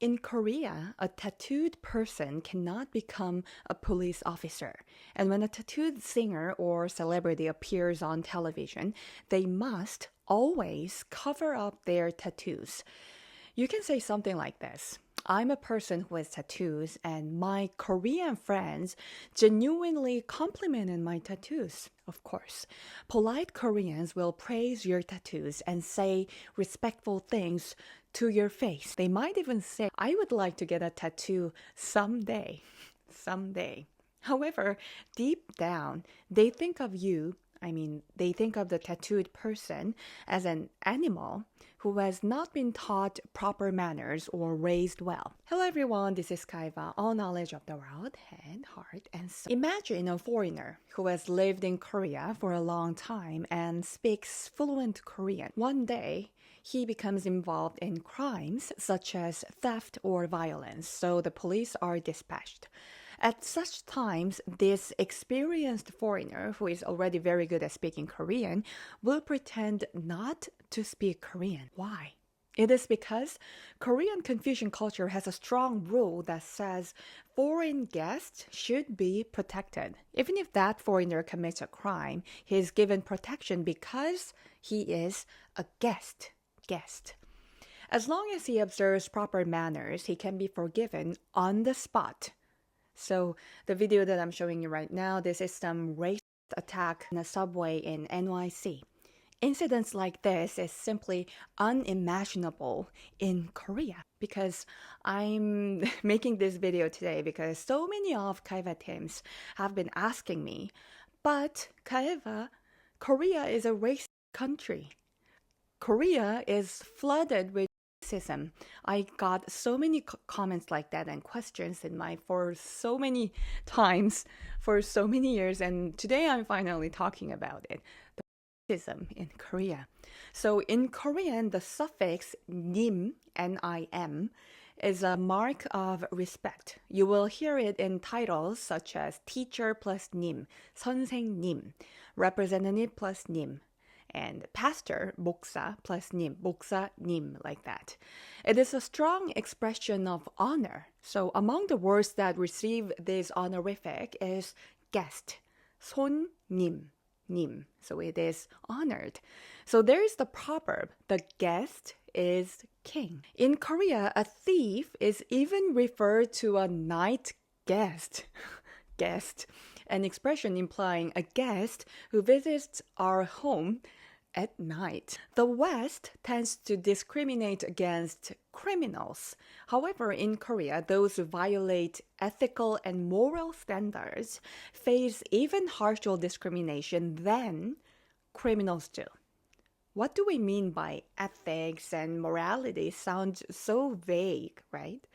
In Korea, a tattooed person cannot become a police officer. And when a tattooed singer or celebrity appears on television, they must always cover up their tattoos. You can say something like this. I'm a person who has tattoos, and my Korean friends genuinely complimented my tattoos. Of course, polite Koreans will praise your tattoos and say respectful things to your face. They might even say, I would like to get a tattoo someday. Someday. However, deep down, they think of they think of the tattooed person as an animal who has not been taught proper manners or raised well. Hello everyone, this is KAHEVA, all knowledge of the world, head, heart, and soul. Imagine a foreigner who has lived in Korea for a long time and speaks fluent Korean. One day, he becomes involved in crimes such as theft or violence, so the police are dispatched. At such times, this experienced foreigner, who is already very good at speaking Korean, will pretend not to speak Korean. Why? It is because Korean Confucian culture has a strong rule that says foreign guests should be protected. Even if that foreigner commits a crime, he is given protection because he is a guest. As long as he observes proper manners, he can be forgiven on the spot. So the video that I'm showing you right now, this is some racist attack in a subway in NYC. Incidents like this is simply unimaginable in Korea. Because I'm making this video today because so many of KAHEVA teams have been asking me, but KAHEVA, Korea is a racist country. Korea is flooded with racism. I got so many comments like that and questions for so many times, for so many years, and today I'm finally talking about it. The racism in Korea. So in Korean, the suffix 님, N-I-M, is a mark of respect. You will hear it in titles such as teacher plus 님, 선생님, representative plus 님, and pastor, 목사 plus 님, 목사님, like that. It is a strong expression of honor. So among the words that receive this honorific is guest, 손님, 님. So it is honored. So there is the proverb, the guest is king. In Korea, a thief is even referred to a night guest. Guest, an expression implying a guest who visits our home at night. The West tends to discriminate against criminals. However, in Korea, those who violate ethical and moral standards face even harsher discrimination than criminals do. What do we mean by ethics and morality? Sounds so vague, right?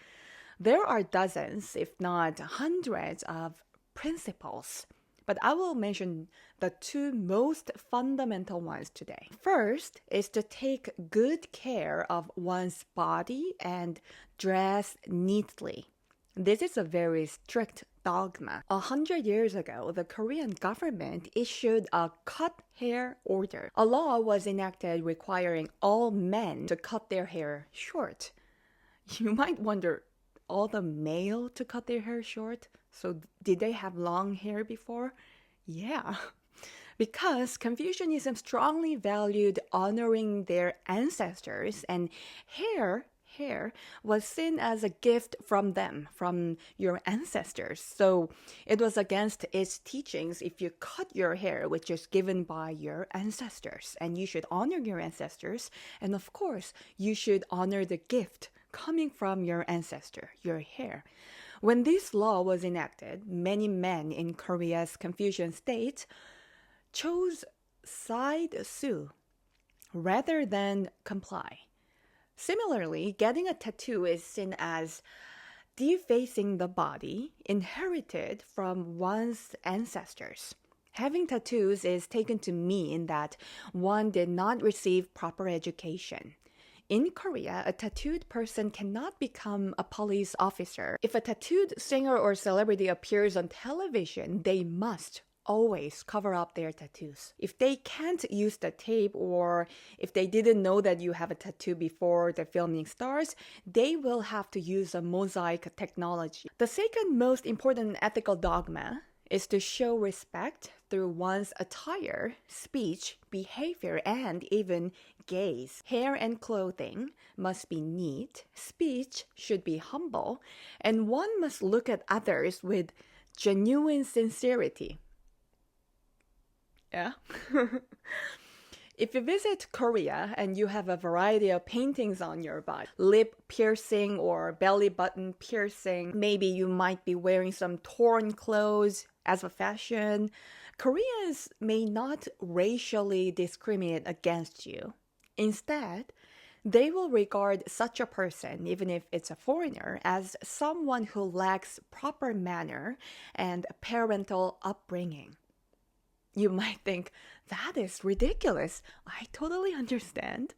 There are dozens, if not hundreds, of principles. But I will mention the two most fundamental ones today. First is to take good care of one's body and dress neatly. This is a very strict dogma. 100 years ago, the Korean government issued a cut hair order. A law was enacted requiring all men to cut their hair short. You might wonder, all the male to cut their hair short? So did they have long hair before? Yeah. Because Confucianism strongly valued honoring their ancestors, and hair was seen as a gift from them, from your ancestors. So it was against its teachings if you cut your hair, which is given by your ancestors. And you should honor your ancestors. And of course, you should honor the gift coming from your ancestor, your hair. When this law was enacted, many men in Korea's Confucian state chose side sue rather than comply. Similarly, getting a tattoo is seen as defacing the body inherited from one's ancestors. Having tattoos is taken to mean that one did not receive proper education. In Korea, a tattooed person cannot become a police officer. If a tattooed singer or celebrity appears on television, they must always cover up their tattoos. If they can't use the tape, or if they didn't know that you have a tattoo before the filming starts, they will have to use a mosaic technology. The second most important ethical dogma is to show respect through one's attire, speech, behavior, and even gaze. Hair and clothing must be neat, speech should be humble, and one must look at others with genuine sincerity. Yeah? If you visit Korea and you have a variety of paintings on your body, lip piercing or belly button piercing, maybe you might be wearing some torn clothes as a fashion, Koreans may not racially discriminate against you. Instead, they will regard such a person, even if it's a foreigner, as someone who lacks proper manner and parental upbringing. You might think, that is ridiculous. I totally understand.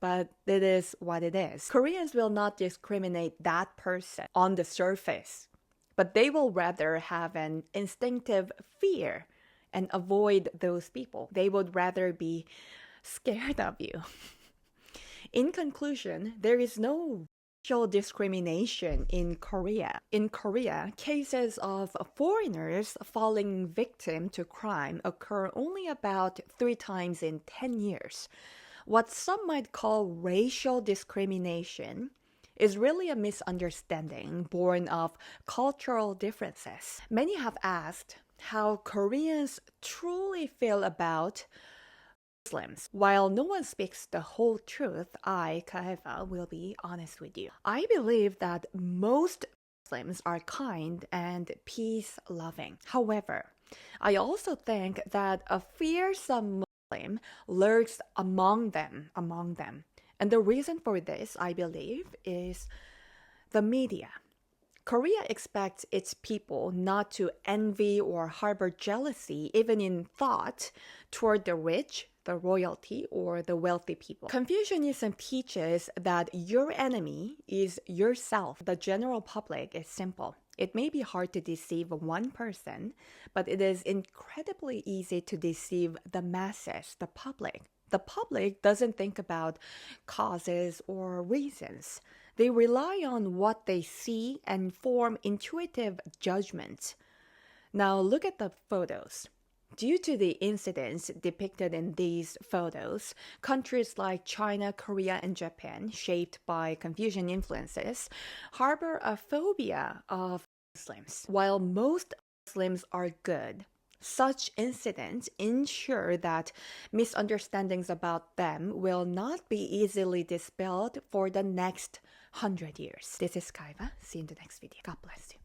But it is what it is. Koreans will not discriminate that person on the surface, but they will rather have an instinctive fear and avoid those people. They would rather be scared of you. In conclusion, there is no racial discrimination in Korea. In Korea, cases of foreigners falling victim to crime occur only about 3 times in 10 years. What some might call racial discrimination is really a misunderstanding born of cultural differences. Many have asked how Koreans truly feel about Muslims. While no one speaks the whole truth, I, KAHEVA, will be honest with you. I believe that most Muslims are kind and peace-loving. However, I also think that a fearsome Muslim lurks among them. And the reason for this, I believe, is the media. Korea expects its people not to envy or harbor jealousy, even in thought, toward the rich, the royalty, or the wealthy people. Confucianism teaches that your enemy is yourself. The general public is simple. It may be hard to deceive one person, but it is incredibly easy to deceive the masses, the public. The public doesn't think about causes or reasons. They rely on what they see and form intuitive judgments. Now look at the photos. Due to the incidents depicted in these photos, countries like China, Korea, and Japan, shaped by Confucian influences, harbor a phobia of Muslims. While most Muslims are good, such incidents ensure that misunderstandings about them will not be easily dispelled for the next 100 years. This is KAHEVA. See you in the next video. God bless you.